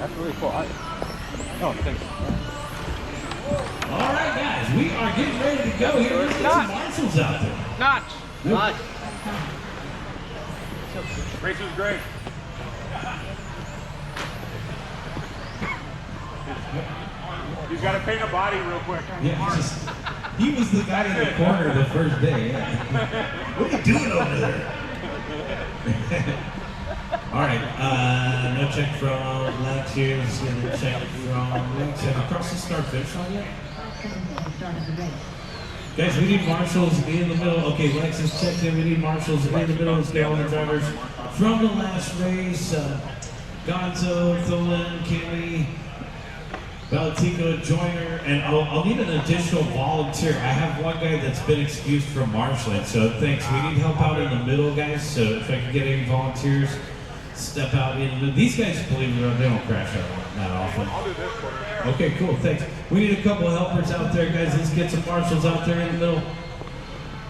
That's really cool. Oh, thanks. All right, guys, we are getting ready to go here. Let's get some marshals out there. Notch. Notch. Race was great. He's got to paint a body real quick. Yeah, he was the guy in the corner the first day. Yeah. What are you doing over there? All right, no check from Lex here. Let's get a check from Lex. Have you crossed the start finish line yet? Guys, we need marshals in the middle. Okay, Lex has checked in. We need marshals in the middle of the scale and drivers from the last race. Gonzo, Tholen, Kimmy, Valentico, Joyner, and I'll need an additional volunteer. I have one guy that's been excused from marshaling, so thanks. We need help out in the middle, guys, so if I can get any volunteers, step out in. These guys, believe it or not, they don't crash out that often. I'll do this for you. Okay, cool, thanks. We need a couple of helpers out there, guys. Let's get some marshals out there in the middle.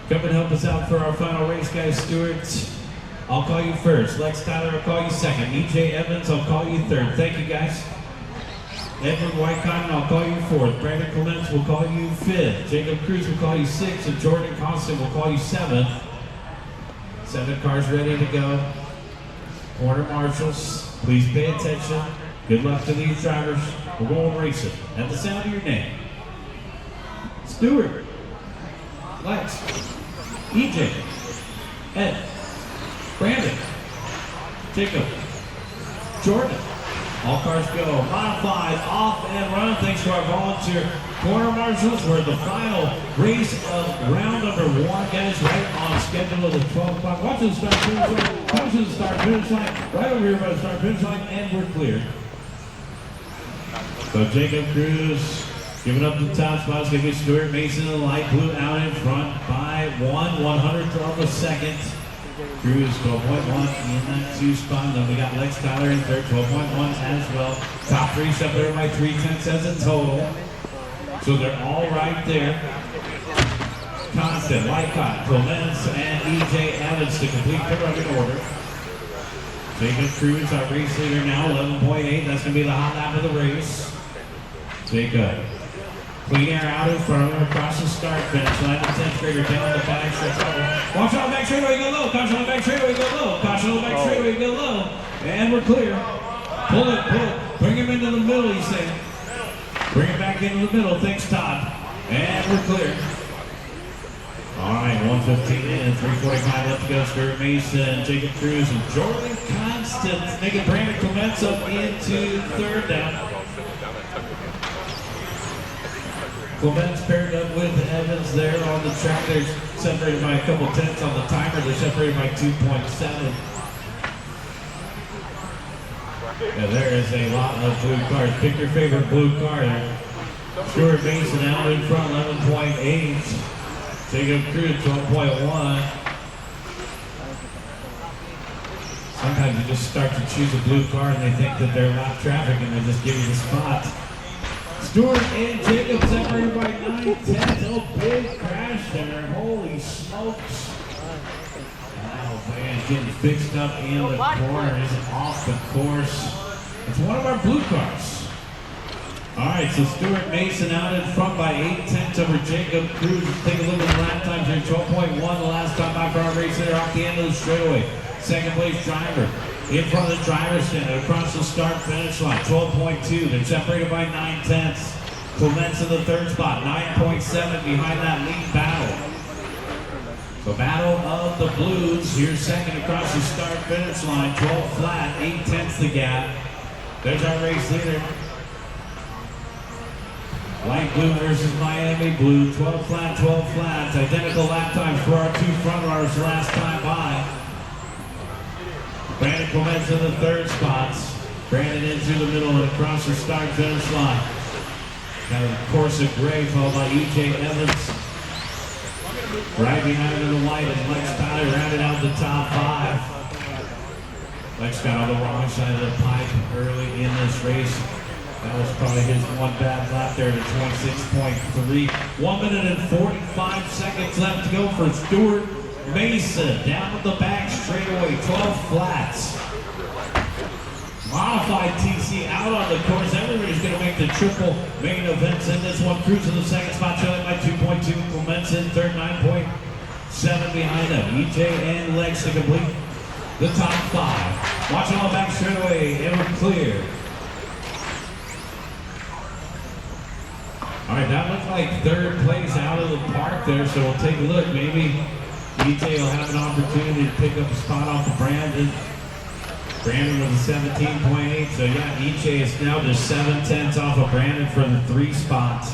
Come and help us out for our final race, guys. Stewart, I'll call you first. Lex Tyler, I'll call you second. EJ Evans, I'll call you third. Thank you, guys. Edward Whitecotton, I'll call you fourth. Brandon Clements will call you fifth. Jacob Cruz will call you sixth. And Jordan Constant will call you seventh. 7 cars ready to go. Corner marshals, please pay attention. Good luck to these drivers. We're going racing. At the sound of your name. Stewart, Lex, EJ, Ed, Brandon, Jacob, Jordan. All cars go. Modified, off and run. Thanks to our volunteer corner marshals. We're at the final race of round number 1, guys. Right on schedule of the 12 o'clock. Watch the start finish line. Watch the start finish line. Right over here by the start finish line, and we're clear. So Jacob Cruz giving up the top spot. It's going to be Stuart Mason in the light blue out in front by 1/100th of a second. Cruz 12.1 in that 2 spot. Then we got Lex Tyler in third, 12.1 as well. Top 3 up there by 3/10 as a total. So they're all right there. Constant, Lycott, Clements, and EJ Evans to complete the running order. Jacob Cruz, our race leader now, 11.8. That's going to be the hot lap of the race. Jacob. Clean air out in front of him across the start finish line. The 10th grader down the back stretch. Watch out, back straightaway, go low. Caution on the back straightaway, go low. Caution on the back straightaway, go low. And we're clear. Pull it, pull it. Bring him into the middle, he's saying. Bring it back into the middle. Thanks, Todd. And we're clear. All right, 1:15 in, 3:45 left to go. Stuart Mason, Jacob Cruz, and Jordan Constant making Brandon Clements up into third down. Clements paired up with Evans there on the track. They're separated by a couple tenths on the timer. They're separated by 2.7. Yeah, there is a lot of blue cars. Pick your favorite blue car there. Stuart Mason out in front, 11.8. Jacob Cruz, 12.1. Sometimes you just start to choose a blue car and they think that they're lap traffic and they just give you the spot. Stuart and Jacob separated by 9/10. Oh, big crash there. Holy smokes. Oh, man, getting fixed up in the corner. Is off the course. It's one of our blue cars. All right, so Stuart Mason out in front by 8/10 over Jacob Cruz. Take a look at the lap times here. 12.1 the last time by for our race there off the end of the straightaway. Second place driver. In front of the driver's stand across the start finish line, 12.2. They're separated by 9/10. Clements in the third spot, 9.7 behind that lead battle. The battle of the blues. Here's second across the start finish line, 12 flat, 8/10 the gap. There's our race leader. Light blue versus Miami blue, 12 flat, 12 flats. Identical lap times for our 2 front runners last time by. Brandon Clements in the third spots. Brandon in through the middle and across the start finish line. Got a course of gray followed by EJ Evans. Right behind in the white as Lex Tyler rounded out the top 5. Lex got on the wrong side of the pipe early in this race. That was probably his one bad lap there to 26.3. 1 minute and 45 seconds left to go for Stuart Mason. Down the back straightaway, 12 flats. Modified TC out on the course. Everybody's going to make the triple main events in this one. Cruz in the second spot, trailing by 2.2. Momentum third, 9.7 behind them. EJ and Lex to complete the top 5. Watching on back straightaway, and we're clear. All right, that looks like third place out of the park there, so we'll take a look. Maybe EJ will have an opportunity to pick up a spot off of Brandon. Brandon with a 17.8, so yeah, EJ is now just 7/10 off of Brandon for the 3 spots.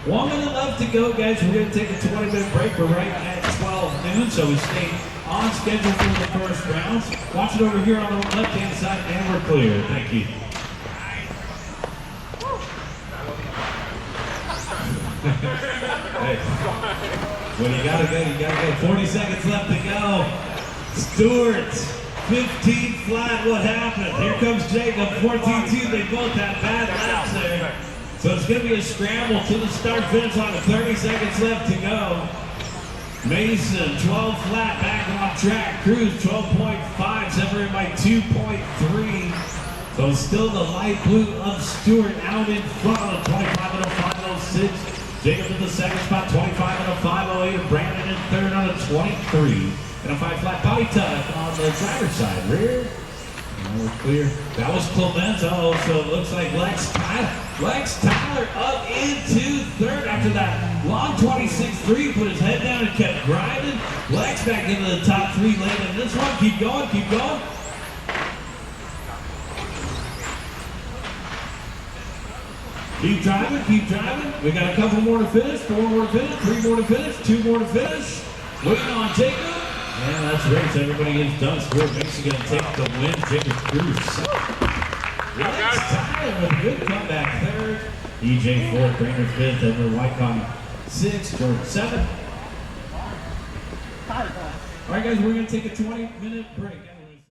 1 minute left to go, guys. We're going to take a 20-minute break. We're right at 12 noon, so we stay on schedule for the first rounds. Watch it over here on the left-hand side, and we're clear. Thank you. Hey, when you gotta go, you gotta go. 40 seconds left to go. Stewart, 15 flat. What happened? Here comes Jacob, 14-2. They both have bad laps there. So it's going to be a scramble to the start finish line with 30 seconds left to go. Mason, 12 flat, back on track. Cruz, 12.5, separated by 2.3. So still the light blue of Stewart out in front of 25 and a 5.06. Jacob in the second spot, 25 and a 5.08. Brandon in third on a 23 and a 5 flat. Body tuck on the driver's side. Rear. We're clear. That was Clemenzo, so it looks like Lex Tyler up into third after that long 26-3. Put his head down and kept grinding. Lex back into the top 3 late in this one. Keep going, keep going. Keep driving, keep driving. We got a couple more to finish, 4 more to finish, 3 more to finish, 2 more to finish. Waiting on Jacob. Yeah, that's race. Everybody gets done. Stewart Mason going to take the win. Jacob Cruz. Lex Tyler with a good comeback third. EJ fourth, Brainerd fifth, Edward Wycombe 6th, Jordan 7th. All right, guys, we're going to take a 20-minute break.